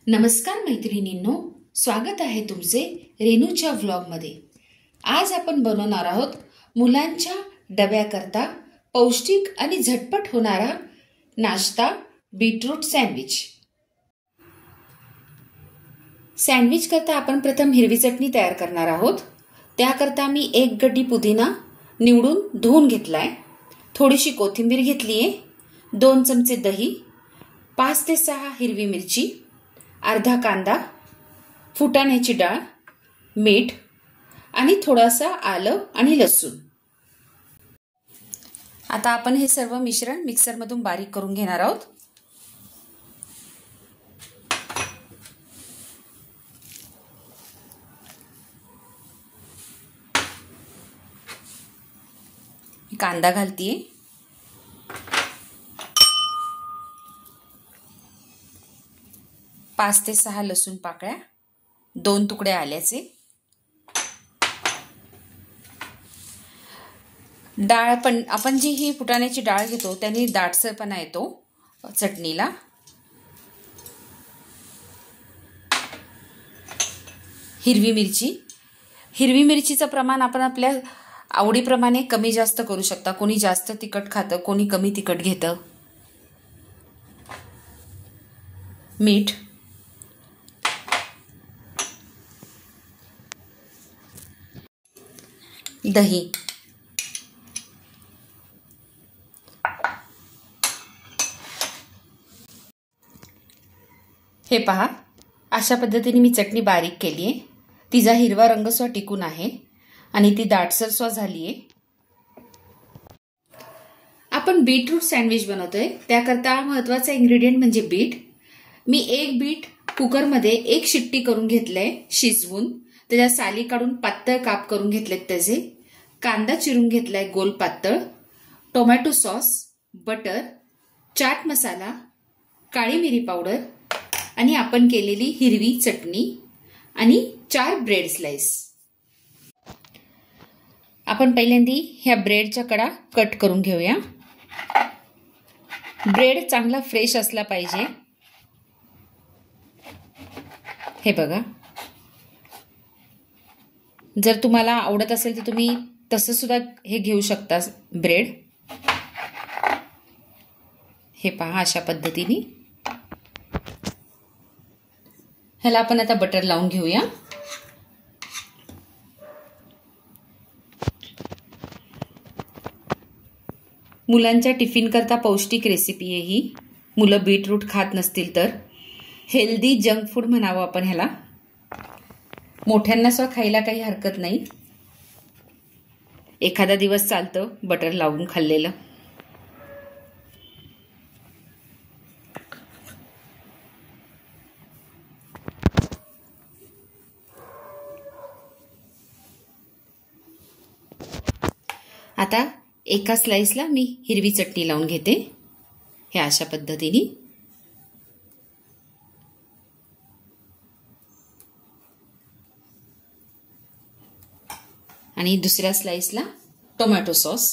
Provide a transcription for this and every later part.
नमस्कार मैत्रिणींनो, स्वागत आहे तुमचे रेणूच्या व्लॉगमध्ये। आज आपण बनवणार आहोत मुलांच्या डब्याकरता पौष्टिक आणि झटपट होणारा नाश्ता बीटरूट सँडविच। सँडविच करता आपण प्रथम हिरवी चटणी तयार करणार आहोत। त्याकरता मी 1 गड्डी पुदिना निवडून धुवून घेतलाय, थोडीशी कोथिंबीर घेतली आहे, 2 चमचे दही, 5 ते 6 हिरवी मिरची, अर्धा कांदा, फुटाण्याची डाळ, मीठ आणि थोडासा आलं आणि लसूण। आता आपण हे सर्व मिश्रण मिक्सर मधून बारीक करून घेणार आहोत। कांदा घालतीये, 5 ते 6 लसूण पाकळ्या, 2 तुकडे आल्याचे, डाळ आपण जी ही फुटाण्याची डाळ घेतो त्याने दाटसरपणा येतो चटणीला। हिरवी मिरचीचं प्रमाण आपण आपल्या आवडीप्रमाणे कमी जास्त करू शकता। कोणी जास्त तिखट खातं, कोणी कमी तिखट घेतं। मीठ, दही, हे पहा, अशा पद्धतीने मी चटणी बारीक केली आहे। तिचा हिरवा रंग सुद्धा टिकून आहे आणि ती दाटसर सुद्धा झाली आहे। आपण बीटरूट सँडविच बनवतोय, त्याकरता महत्त्वाचा इन्ग्रेडियंट म्हणजे बीट। मी 1 बीट कुकरमध्ये 1 शिट्टी करून घेतलंय शिजवून, त्याच्या साली काढून पातळ काप करून घेतलेत त्याचे। कांदा चिरून घेतलाय गोल पातळ, tomato sauce, butter, chaat masala, काळी मिरी पावडर आणि आपण केलेली हिरवी चटणी आणि 4 ब्रेड स्लाइस। आपण पहिल्यांदा ह्या ब्रेडच्या कडा कट करून घेऊया। ब्रेड चांगला फ्रेश असला पाहिजे। हे बघा, जर तुम्हाला आवडत असेल तर तुम्ही तसं सुद्धा हे घेऊ शकता ब्रेड। हे पहा, अशा पद्धतीने ह्याला आपण आता बटर लावून घेऊया। मुलांच्या टिफिन करता पौष्टिक रेसिपी आहे ही। मुलं बीटरूट खात नसतील तर हेल्दी जंक फूड म्हणावं आपण ह्याला। मोठ्यांना सुद्धा खायला काही हरकत नाही, एखादा दिवस चालतं बटर लावून खाल्लेलं। आता एका स्लाइसला मी हिरवी चटणी लावून घेते, हे अशा पद्धतीने। आणि दुसऱ्या स्लाइसला टोमॅटो सॉस।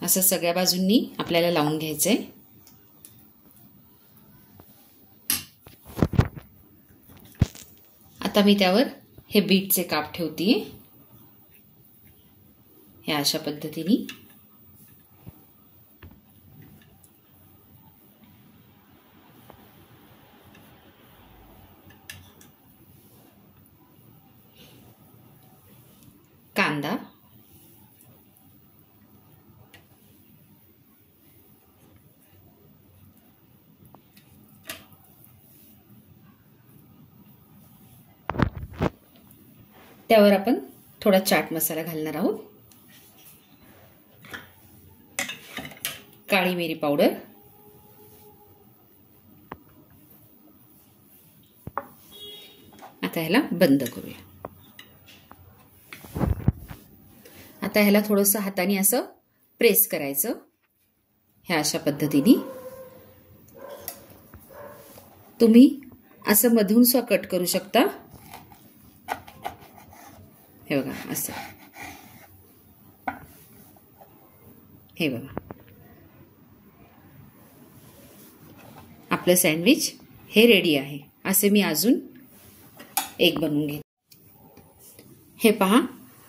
असं सगळ्या बाजूंनी आपल्याला लावून घ्यायचंय। आता मी त्यावर हे बीटचे काप ठेवतीये, हे अशा पद्धतीने। कांदा, त्यावर आपण थोडा चाट मसाला घालणार आहोत, काळी मिरी पावडर, आता ह्याला बंद करूया। आता ह्याला थोडंसं हाताने असं प्रेस करायचं, ह्या अशा पद्धतीने। तुम्ही असं मधून सुद्धा कट करू शकता, हे बघा असं, हे बघा आपलं सँडविच हे रेडी आहे. असे मी अजून एक बनवून घेते. हे पहा,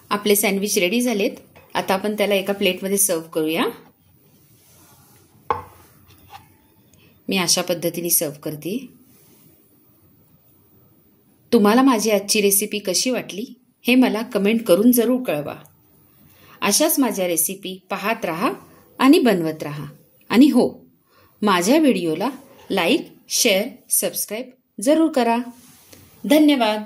आपले सँडविच रेडी झालेत. आता आपण त्याला एका प्लेटमध्ये सर्व करूया. मी अशा पद्धतीने सर्व करते. तुम्हाला माझी आजची रेसिपी कशी वाटली हे मला कमेंट करून जरूर कळवा. अशाच माझ्या रेसिपी पाहत राहा आणि बनवत राहा. आणि हो, माझ्या व्हिडिओला लाईक, शेअर, सबस्क्राईब जरूर करा. धन्यवाद.